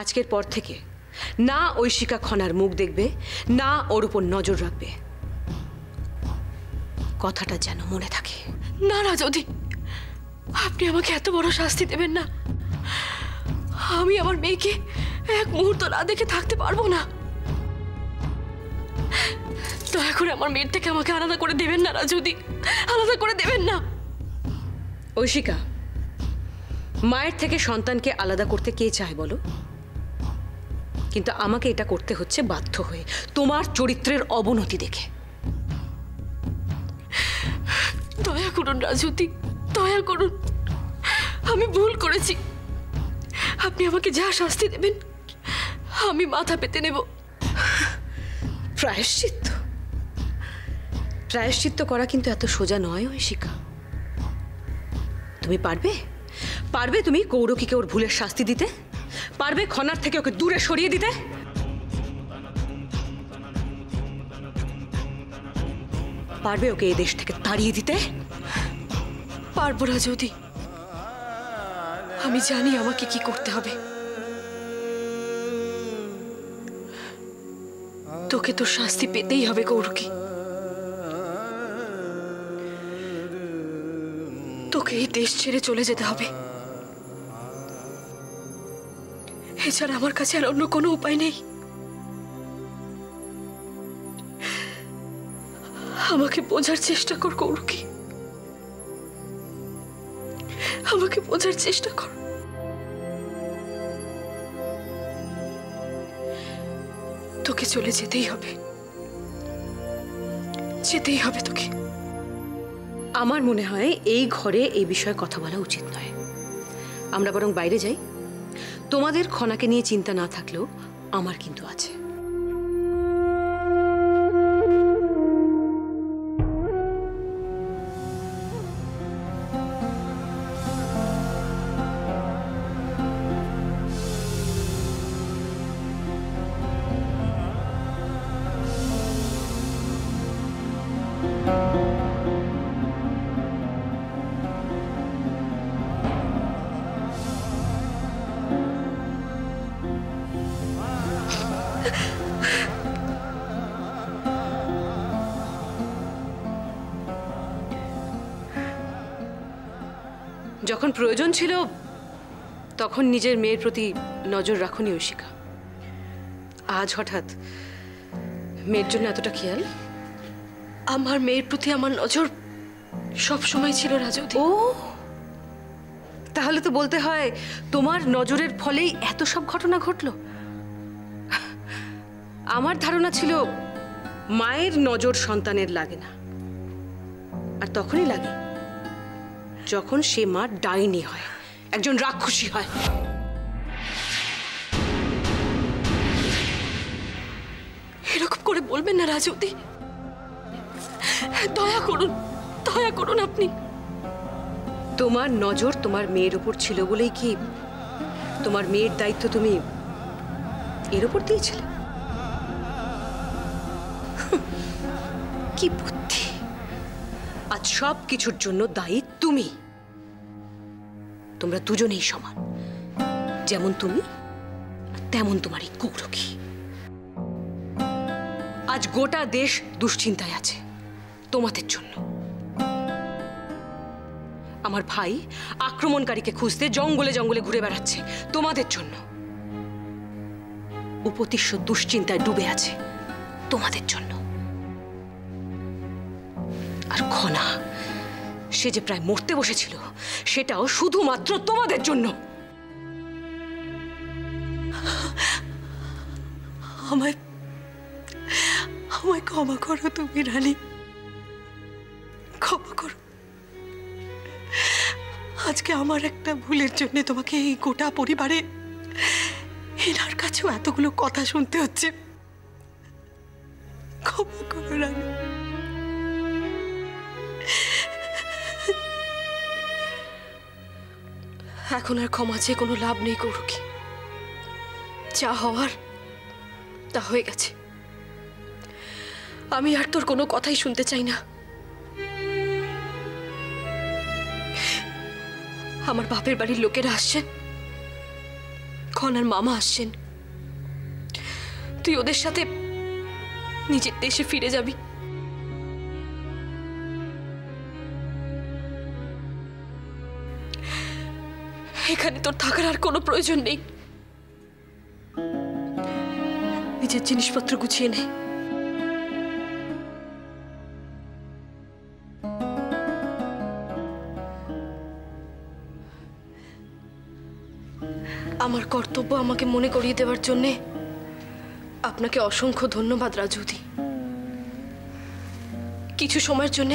আজকের পর থেকে না ঐশিকা খনার মুখ দেখবে, না ওর উপর নজর রাখবে। কথাটা যেন মনে থাকে। না রাজদি, আপনি আমাকে এত বড় শাস্তি দেবেন না। আমি আমার মেয়েকে এক মুহূর্ত না দেখে থাকতে পারবো না। দয়া করে আমার মেয়ের থেকে আমাকে আলাদা করে দেবেন না রাজদি, আলাদা করে দেবেন না। ঐশিকা, মায়ের থেকে সন্তানকে আলাদা করতে কে চায় বলো? কিন্তু আমাকে এটা করতে হচ্ছে বাধ্য হয়ে, তোমার চরিত্রের অবনতি দেখে। দয়া করুন রাজদি, দয়া করুন। আমি ভুল করেছি। আপনি আমাকে যা শাস্তি দেবেন আমি মাথা পেতে নেব। প্রায়শ্চিত্ত? প্রায়শ্চিত্ত করা কিন্তু এত সোজা নয় ঐশিকা। তুমি পারবে? পারবে তুমি কৌরকীকে ওর ভুলের শাস্তি দিতে? পারবে খনার থেকে ওকে দূরে সরিয়ে দিতে? পারবে ওকে এই দেশ থেকে তাড়িয়ে দিতে? পারবো রাজদি, আমি জানি আমাকে কি করতে হবে। তোকে তো শাস্তি পেতেই হবে কৌরকী। তোকে এই দেশ ছেড়ে চলে যেতে হবে। এছাড়া আমার কাছে আর অন্য কোনো উপায় নেই। আমাকে বোঝার চেষ্টা কর কৌরকী, আমাকে বোঝার চেষ্টা কর। তোকে চলে যেতেই হবে, যেতেই হবে তোকে। আমার মনে হয় এই ঘরে এই বিষয়ে কথা বলা উচিত নয়। আমরা বরং বাইরে যাই। তোমাদের খনাকে নিয়ে চিন্তা না থাকলেও আমার কিন্তু আছে। যখন প্রয়োজন ছিল তখন নিজের মেয়ের প্রতি নজর রাখুনি ঐশিকা। আজ হঠাৎ মেয়ের জন্য এতটা খেয়াল? আমার মেয়ের প্রতি আমার নজর সব সময় ছিল রাজদি। ও, তাহলে তো বলতে হয় তোমার নজরের ফলেই এত সব ঘটনা ঘটলো। আমার ধারণা ছিল মায়ের নজর সন্তানের লাগে না, আর তখনই লাগে যখন সে মা ডাইনি হয়, একজন রাক্ষসী হয়। এরকম করে বলবেন না রাজদি, দয়া করুন, দয়া করুন। আপনি, তোমার নজর তোমার মেয়ের উপর ছিল বলেই কি তোমার মেয়ের দায়িত্ব তুমি এর উপর দিয়েছিলে? কি বুদ্ধি! আজ সব কিছুর জন্য দায়ী তুমি। তোমরা দুজনেই সমান, যেমন তুমি তেমন তোমার এই কৌরকী। আজ গোটা দেশ দুশ্চিন্তায় আছে তোমাদের জন্য। আমার ভাই আক্রমণকারীকে খুঁজতে জঙ্গলে জঙ্গলে ঘুরে বেড়াচ্ছে তোমাদের জন্য। উপতিষ্য দুশ্চিন্তায় ডুবে আছে তোমাদের জন্য। আর খনা, সে যে প্রায় মরতে বসেছিল, সেটাও শুধুমাত্র তোমাদের জন্য। আমায় আমায় ক্ষমা করো তুমি রানী, ক্ষমা করো। আজকে আমার একটা ভুলের জন্য তোমাকে এই গোটা পরিবারে এনার কাছেও এতগুলো কথা শুনতে হচ্ছে। ক্ষমা করো রানী। এখন আর ক্ষমা চেয়ে কোনো লাভ নেই কৌরকী। যা হওয়ার তা হয়ে গেছে। আমি আর তোর কোনো কথাই শুনতে চাই না। আমার বাপের বাড়ির লোকেরা আসছেন, খনার মামা আসছেন, তুই ওদের সাথে নিজের দেশে ফিরে যাবি। এখানে তোর থাকার আর কোনো প্রয়োজন নেই। নিজের জিনিসপত্র গুছিয়ে নে। আমার কর্তব্য আমাকে মনে করিয়ে দেওয়ার জন্যে আপনাকে অসংখ্য ধন্যবাদ রাজুদি। কিছু সময়ের জন্য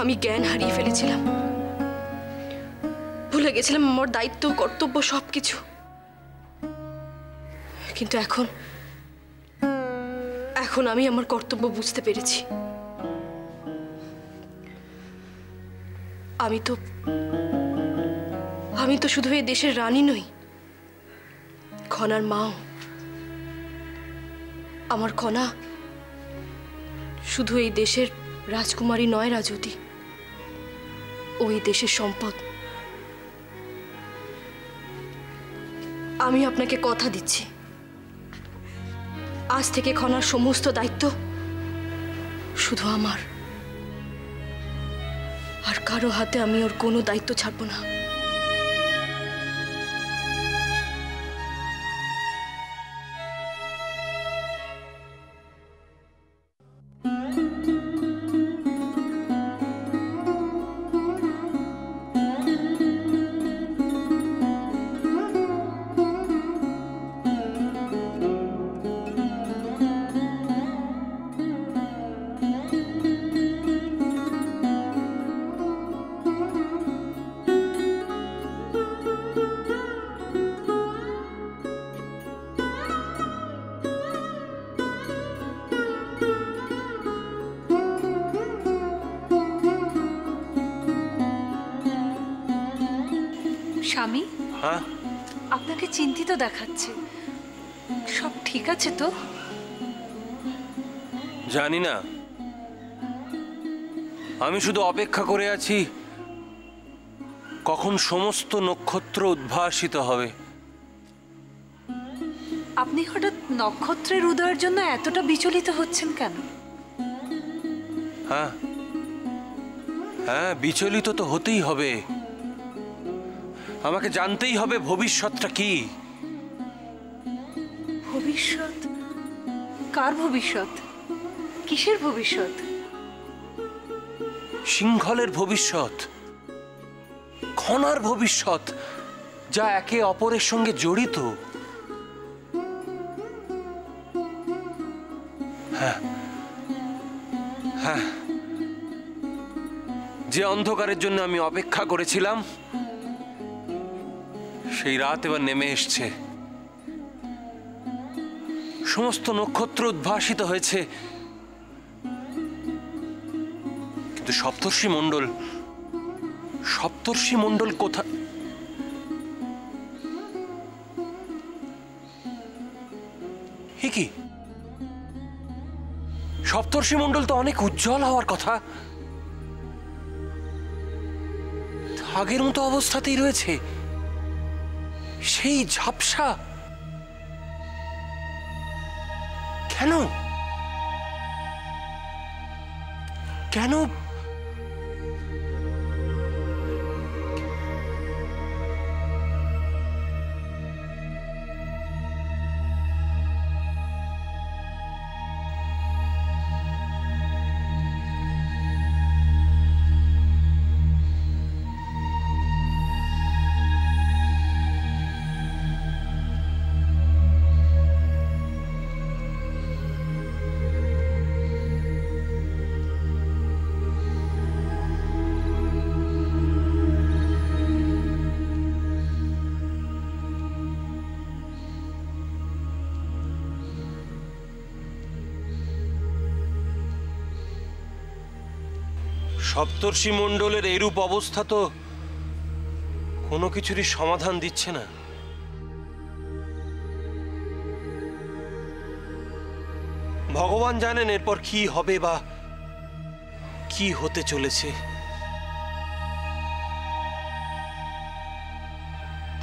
আমি জ্ঞান হারিয়ে ফেলেছিলাম, ভুলে গেছিলাম আমার দায়িত্ব, কর্তব্য সবকিছু। কিন্তু এখন আমি আমার কর্তব্য বুঝতে পেরেছি। আমি তো শুধু এই দেশের রানী নই, খনার মাও। আমার খনা শুধু এই দেশের রাজকুমারী নয় রাজুদি, ওই দেশের সম্পদ। আমি আপনাকে কথা দিচ্ছি, আজ থেকে খনার সমস্ত দায়িত্ব শুধু আমার, আর কারো হাতে আমি ওর কোনো দায়িত্ব ছাড়ব না। স্বামী, হ্যাঁ, আপনাকে চিন্তিত দেখাচ্ছে। সব ঠিক আছে তো? জানি না, আমি শুধু অপেক্ষা করে আছি কখন সমস্ত নক্ষত্র উদ্ভাসিত হবে। আপনি হঠাৎ নক্ষত্রের উদয়ের জন্য এতটা বিচলিত হচ্ছেন কেন? হ্যাঁ হ্যাঁ, বিচলিত তো হতেই হবে। আমাকে জানতেই হবে ভবিষ্যৎটা কি। ভবিষ্যৎ? কার ভবিষ্যৎ? কিসের ভবিষ্যৎ? সিংহলের ভবিষ্যৎ, খনার ভবিষ্যৎ, যা একে অপরের সঙ্গে জড়িত। হ্যাঁ হ্যাঁ, যে অন্ধকারের জন্য আমি অপেক্ষা করেছিলাম সেই রাত এবার নেমে এসছে। সমস্ত নক্ষত্র উদ্ভাসিত হয়েছে, কিন্তু সপ্তর্ষি মণ্ডল কোথায়? কি সপ্তর্ষি মণ্ডল তো অনেক উজ্জ্বল হওয়ার কথা, আগের মতো অবস্থাতেই রয়েছে। সেই ঝাপসা কেন? কেন? সপ্তর্ষি মণ্ডলের এরূপ অবস্থা তো কোনো কিছুরই সমাধান দিচ্ছে না। ভগবান জানেন এরপর কি হবে বা কি হতে চলেছে।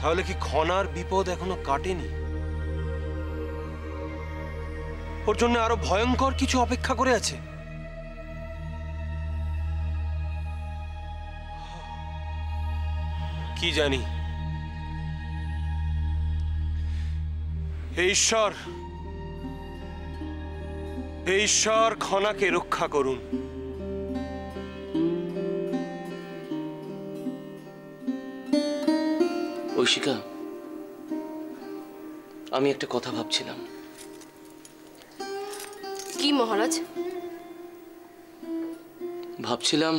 তাহলে কি খনার বিপদ এখনো কাটেনি? ওর জন্য আরো ভয়ঙ্কর কিছু অপেক্ষা করে আছে। কি জানি। হে ঈশ্বর, হে ঈশ্বর, খনাকে রক্ষা করুন। ঐশিকা, আমি একটা কথা ভাবছিলাম। কি মহারাজ? ভাবছিলাম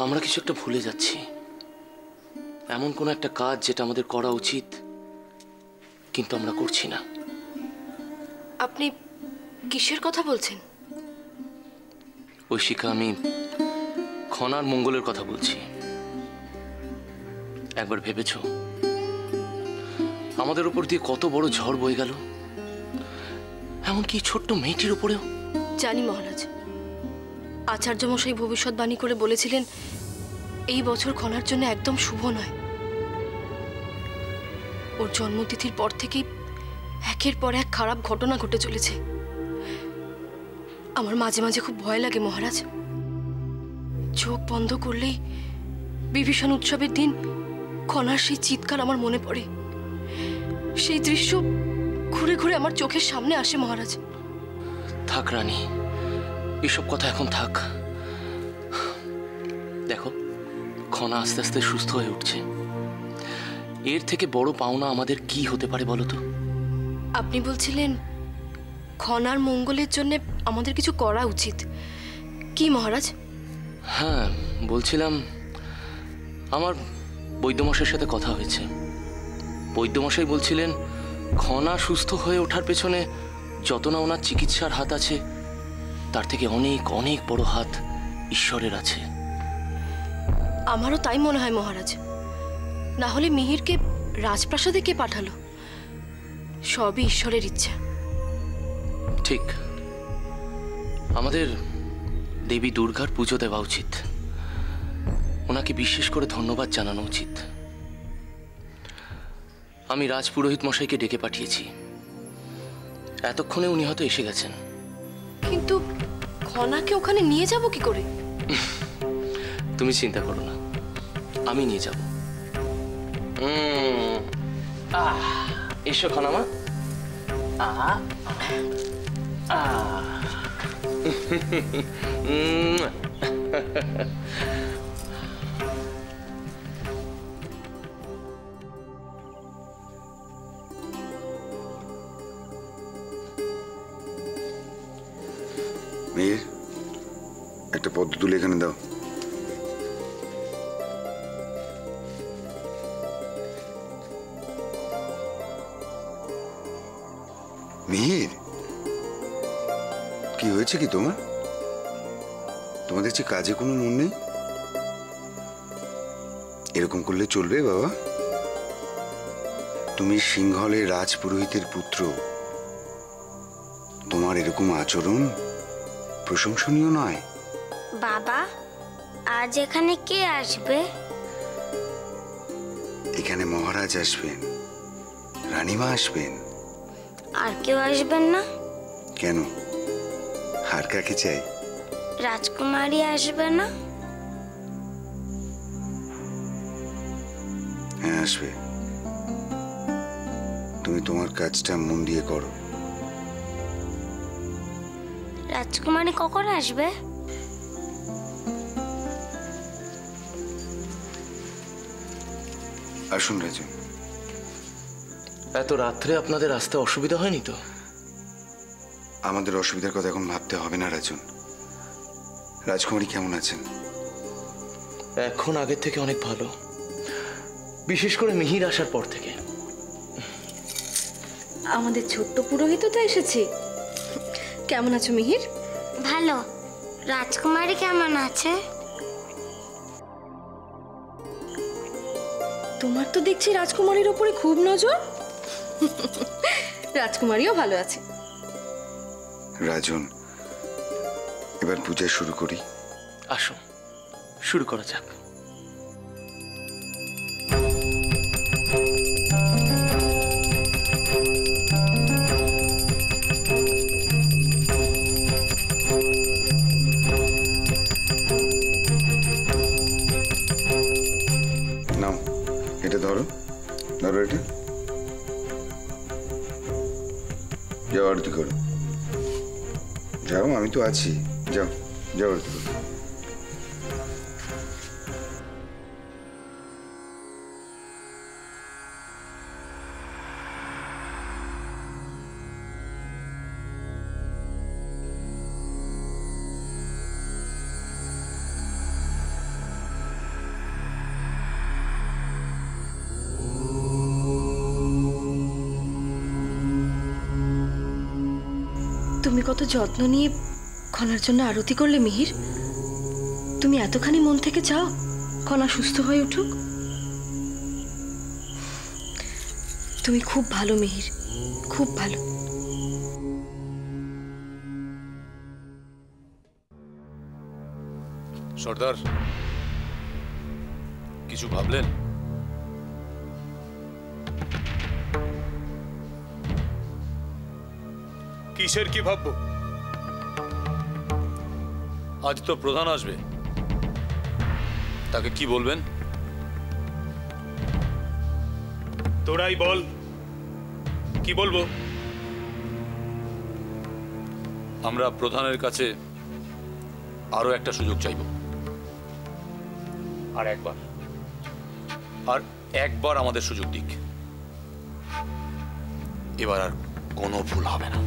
আমরা কিছু একটা ভুলে যাচ্ছি, এমন কোন একটা কাজ যেটা আমাদের করা উচিত কিন্তু আমরা করছি না। আপনি কিসের কথা বলছেন? ঐশিকা, আমি খনার মঙ্গলের কথা বলছি। একবার ভেবেছ আমাদের উপর দিয়ে কত বড় ঝড় বয়ে গেল, এমনকি ছোট্ট মেয়েটির উপরেও? জানি মহারাজ, আচার্য মশাই ভবিষ্যৎবাণী করে বলেছিলেন এই বছর খনার জন্য একদম শুভ নয়। ওর জন্মতিথির পর থেকেই একের পর এক খারাপ ঘটনা ঘটে চলেছে। আমার মাঝে মাঝে খুব ভয় লাগে মহারাজ। চোখ বন্ধ করলেই বিভীষণ উৎসবের দিন খনার সেই চিৎকার আমার মনে পড়ে। সেই দৃশ্য ঘুরে ঘুরে আমার চোখের সামনে আসে মহারাজ। থাক রানী, এসব কথা এখন থাক। দেখো, খনা আস্তে আস্তে সুস্থ হয়ে উঠছে। এর থেকে বড় পাওনা আমাদের কি হতে পারে বলো তো? আপনি বলছিলেন খনার মঙ্গলের জন্য আমাদের কিছু করা উচিত, কি মহারাজ? হ্যাঁ, বলছিলাম আমার বৈদ্যমশাইয়ের সাথে কথা হয়েছে। বৈদ্যমশাই বলছিলেন খনা সুস্থ হয়ে ওঠার পেছনে যত না ওনার চিকিৎসার হাত আছে, তার থেকে অনেক অনেক বড় হাত ঈশ্বরের আছে। আমারও তাই মনে হয় মহারাজ। না হলে মিহিরকে রাজপ্রাসাদে কে পাঠালো? সবই ঈশ্বরের ইচ্ছা। ঠিক, আমাদের দেবী দুর্গার পুজো দেওয়া উচিত, ওনাকে বিশেষ করে ধন্যবাদ জানানো উচিত। আমি রাজপুরোহিত মশাইকে ডেকে পাঠিয়েছি, এতক্ষণে উনি হয়তো এসে গেছেন। কিন্তু খনাকে ওখানে নিয়ে যাব কি করে? তুমি চিন্তা করো না, আমি নিয়ে যাব। এসো খনামা। মিহির, একটা পদ্ম তুলে এখানে দাও। মিহির, কি হয়েছে কি তোমার? তোমার দেখছি কাজে কোনো মন নেই। এরকম করলে চলবে বাবা? তুমি সিংহলের রাজপুরোহিতের পুত্র, তোমার এরকম আচরণ প্রশংসনীয় নয়। বাবা, আজ এখানে কে আসবে? এখানে মহারাজ আসবেন, রানীমা আসবেন। আর কেউ আসবেন না? কেন, আর কাকে চাই? রাজকুমারী আসবে না? হ্যাঁ, আসবে। তুমি তোমার কাজটা মন দিয়ে করো। রাজকুমারী কখন আসবে? আসুন রাজন। এত রাত্রে আপনাদের আসতে অসুবিধা হয়নি তো? আমাদের অসুবিধার কথা এখন ভাবতে হবে না রাজন। রাজকুমারী কেমন আছেন? এখন আগের থেকে অনেক ভালো, বিশেষ করে মিহির আসার পর থেকে। আমাদের ছোট্ট পুরোহিত তো এসেছে। কেমন আছো মিহির? ভালো। রাজকুমারী কেমন আছে? তোমার তো দেখছি রাজকুমারীর উপরে খুব নজর। রাজকুমারীও ভালো আছে। রাজন, এবার পূজা শুরু করি। আসো, শুরু করা যাক। এটা ধরো, ধরো এটা, যাও আরতি করো, যাও, আমি তো আছি, যাও যাও আরতি করো। তুমি কত যত্ন নিয়ে খনার জন্য আরতি করলে মিহির। তুমি এতখানি মন থেকে চাও খনা সুস্থ হয়ে উঠুক। তুমি খুব ভালো মিহির, খুব ভালো। সর্দার, কিছু ভাবলেন? কিসের কি ভাববো? আজ তো প্রধান আসবে, তাকে কি বলবেন? তোরাই বল, কি বলবো? আমরা প্রধানের কাছে আরো একটা সুযোগ চাইব। আর একবার আমাদের সুযোগ দিক। এবার আর কোনো ভুল হবে না।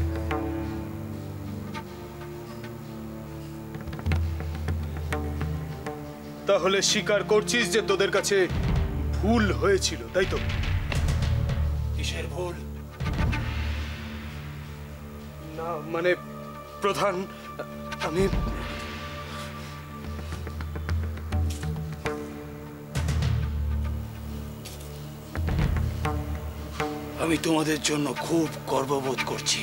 তাহলে স্বীকার করছিস যে তোদের কাছে ভুল হয়েছিল, তাই তো? কিসের ভুল? না মানে প্রধান, আমি তোমাদের জন্য খুব গর্ববোধ করছি,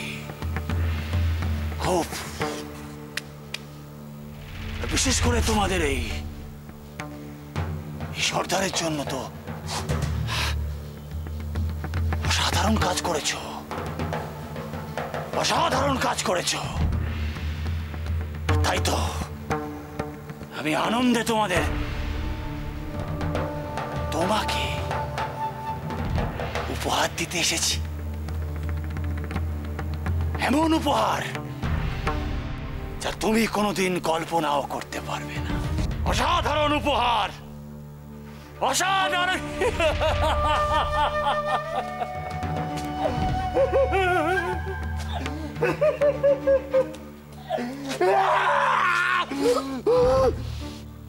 খুব। বিশেষ করে তোমাদের এই সর্দারের জন্য তো অসাধারণ কাজ করেছো, অসাধারণ কাজ করেছো। তাই তো আমি আনন্দে তোমাকে উপহার দিতে এসেছি। এমন উপহার যা তুমি কোনোদিন কল্পনাও করতে পারবে না। অসাধারণ উপহার, অসাধারণ।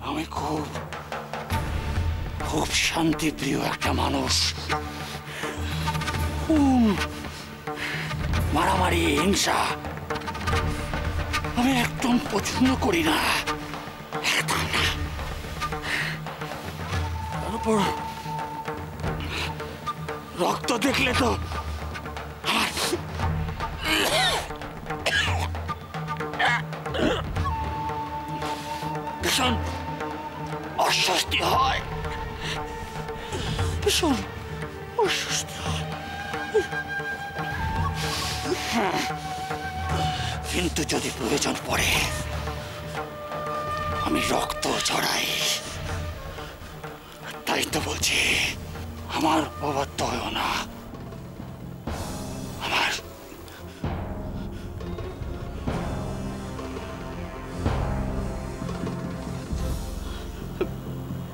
আমি খুব খুব শান্তিপ্রিয় একটা মানুষ। মারামারি, হিংসা আমি একদম পছন্দ করি না, একদম না। তারপর রক্ত দেখলে তো ভীষণ অস্বস্তি হয়, ভীষণ অস্বস্তি হয়। কিন্তু যদি প্রয়োজন পড়ে আমি রক্ত ঝরাই। তাই তো বলছি, আমার অবাধ্য হয়েও না। আমার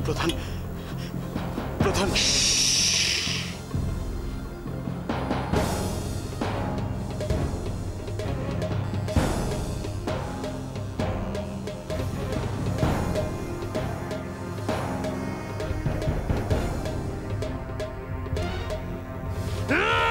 প্রধান, প্রধান, Ah!